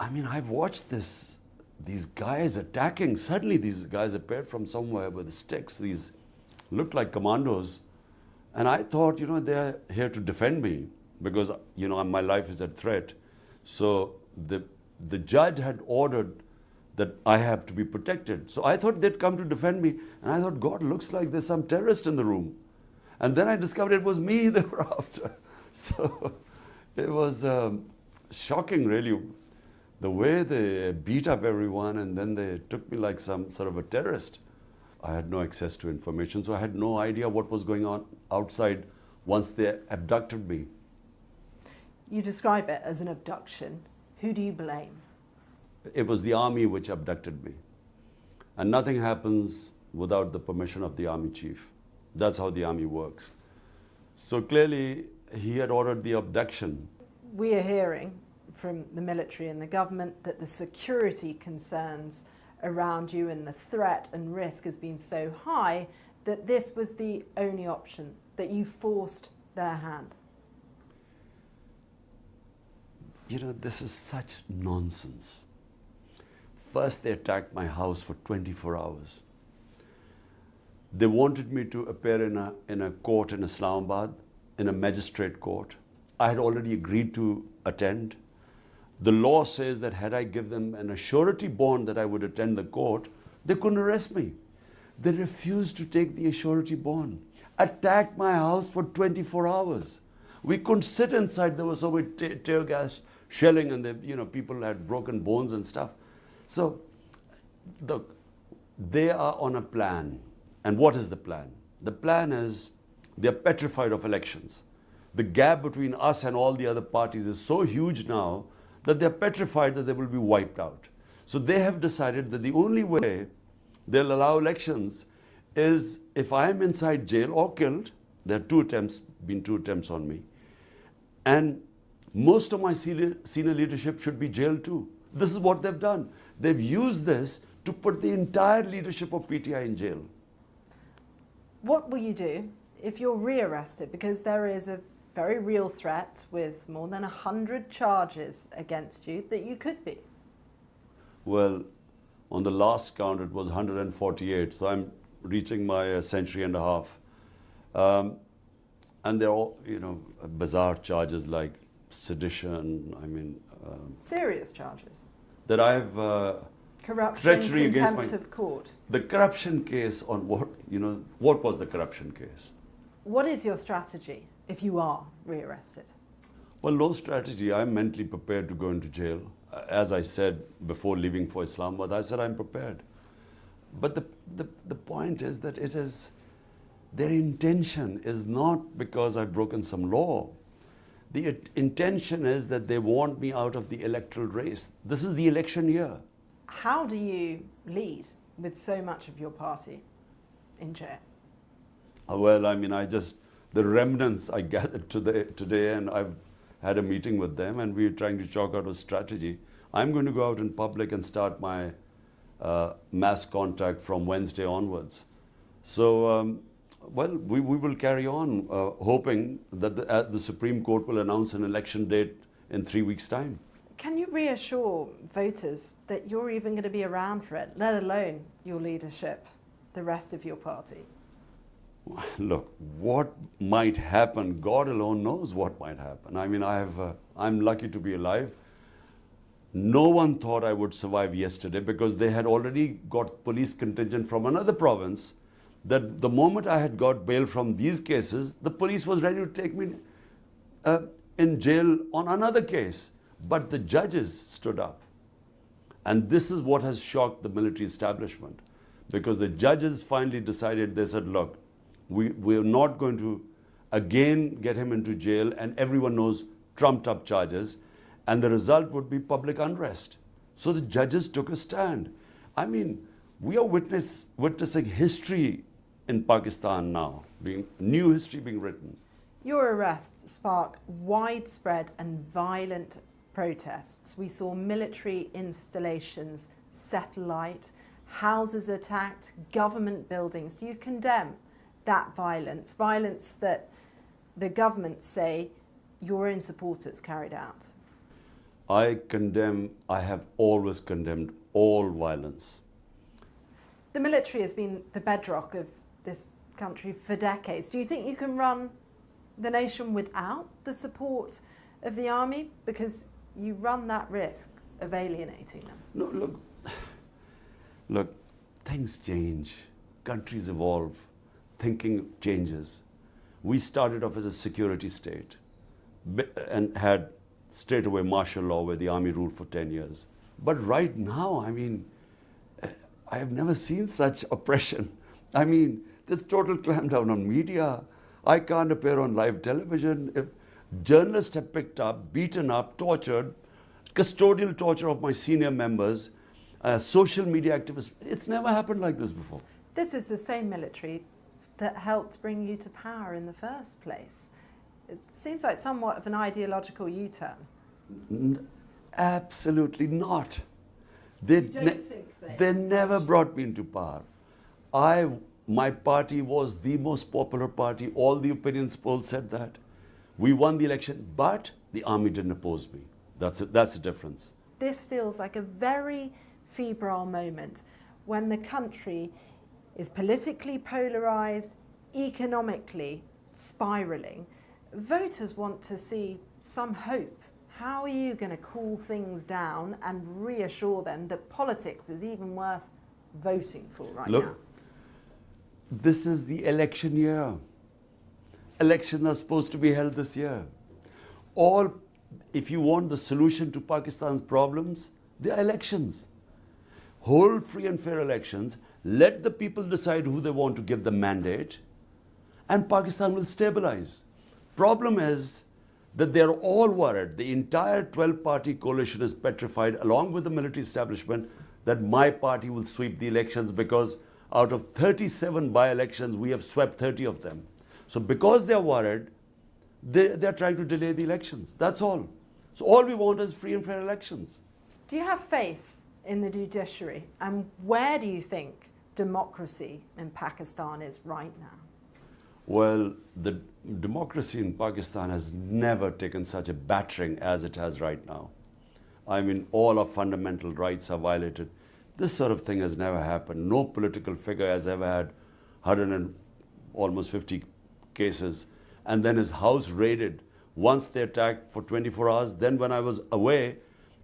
I mean, I've watched these guys attacking. Suddenly these guys appeared from somewhere with sticks. These looked like commandos. And I thought, they're here to defend me because, my life is at threat. So the judge had ordered that I have to be protected. So I thought they'd come to defend me. And I thought, God, looks like there's some terrorist in the room. And then I discovered it was me they were after. So it was shocking, really, the way they beat up everyone, and then they took me like some sort of a terrorist. I had no access to information, so I had no idea what was going on outside once they abducted me. You describe it as an abduction. Who do you blame? It was the army which abducted me. And nothing happens without the permission of the army chief. That's how the army works. So clearly, he had ordered the abduction. We are hearing from the military and the government that the security concerns around you and the threat and risk has been so high that this was the only option, that you forced their hand. This is such nonsense. First, they attacked my house for 24 hours. They wanted me to appear in a court in Islamabad, in a magistrate court. I had already agreed to attend. The law says that had I given them an surety bond that I would attend the court, they couldn't arrest me. They refused to take the surety bond, attacked my house for 24 hours. We couldn't sit inside. There was so much tear gas shelling, and people had broken bones and stuff. So, look, they are on a plan. And what is the plan? The plan is they're petrified of elections. The gap between us and all the other parties is so huge now that they're petrified that they will be wiped out. So they have decided that the only way they'll allow elections is if I'm inside jail or killed. There are been two attempts on me. And most of my senior leadership should be jailed too. This is what they've done. They've used this to put the entire leadership of PTI in jail. What will you do if you're rearrested? Because there is a very real threat with more than 100 charges against you that you could be. Well, on the last count, it was 148. So I'm reaching my century and a half. And they're all, bizarre charges like sedition, serious charges? That I've corruption, treachery contempt against of court. The corruption case on what was the corruption case? What is your strategy if you are rearrested? Well, no strategy. I'm mentally prepared to go into jail. As I said before leaving for Islamabad, I said I'm prepared. But the point is that their intention is not because I've broken some law. The intention is that they want me out of the electoral race. This is the election year. How do you lead with so much of your party in jail? Well, the remnants I gathered today, and I've had a meeting with them, and we're trying to chalk out a strategy. I'm going to go out in public and start my mass contact from Wednesday onwards. So, we will carry on, hoping that the Supreme Court will announce an election date in 3 weeks' time. Can you reassure voters that you're even going to be around for it, let alone your leadership, the rest of your party? Look, what might happen, God alone knows what might happen. I'm lucky to be alive. No one thought I would survive yesterday because they had already got police contingent from another province that the moment I had got bail from these cases, the police was ready to take me in jail on another case. But the judges stood up. And this is what has shocked the military establishment. Because the judges finally decided, they said, look, we're not going to again get him into jail, and everyone knows trumped up charges, and the result would be public unrest. So the judges took a stand. We are witnessing history in Pakistan now, new history being written. Your arrest sparked widespread and violent protests. We saw military installations set alight, houses attacked, government buildings. Do you condemn that violence that the government say your own supporters carried out? I have always condemned all violence. The military has been the bedrock of this country for decades. Do you think you can run the nation without the support of the army? Because you run that risk of alienating them. No, look, things change, countries evolve, thinking changes. We started off as a security state and had straight away martial law where the army ruled for 10 years. But right now, I mean, I have never seen such oppression. I mean, there's total clampdown on media. I can't appear on live television. If journalists have picked up, beaten up, tortured, custodial torture of my senior members, social media activists. It's never happened like this before. This is the same military that helped bring you to power in the first place. It seems like somewhat of an ideological U-turn. Absolutely not. They never brought me into power. My party was the most popular party. All the opinions polls said that. We won the election, but the army didn't oppose me. That's the difference. This feels like a very febrile moment when the country is politically polarised, economically spiralling. Voters want to see some hope. How are you going to cool things down and reassure them that politics is even worth voting for right now? Look, this is the election year. Elections are supposed to be held this year. If you want the solution to Pakistan's problems, they are elections. Hold free and fair elections, let the people decide who they want to give the mandate, and Pakistan will stabilize. Problem is that they're all worried. The entire 12-party coalition is petrified, along with the military establishment, that my party will sweep the elections because out of 37 by-elections, we have swept 30 of them. So because they're worried, they're trying to delay the elections. That's all. So all we want is free and fair elections. Do you have faith in the judiciary? And where do you think democracy in Pakistan is right now? Well, the democracy in Pakistan has never taken such a battering as it has right now. I mean, all our fundamental rights are violated. This sort of thing has never happened. No political figure has ever had 150 cases and then his house raided. Once they attacked for 24 hours, then when I was away,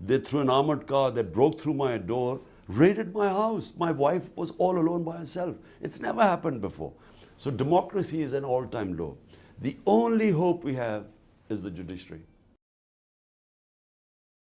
they threw an armored car, they broke through my door, raided my house. My wife was all alone by herself. It's never happened before. So democracy is an all-time low. The only hope we have is the judiciary.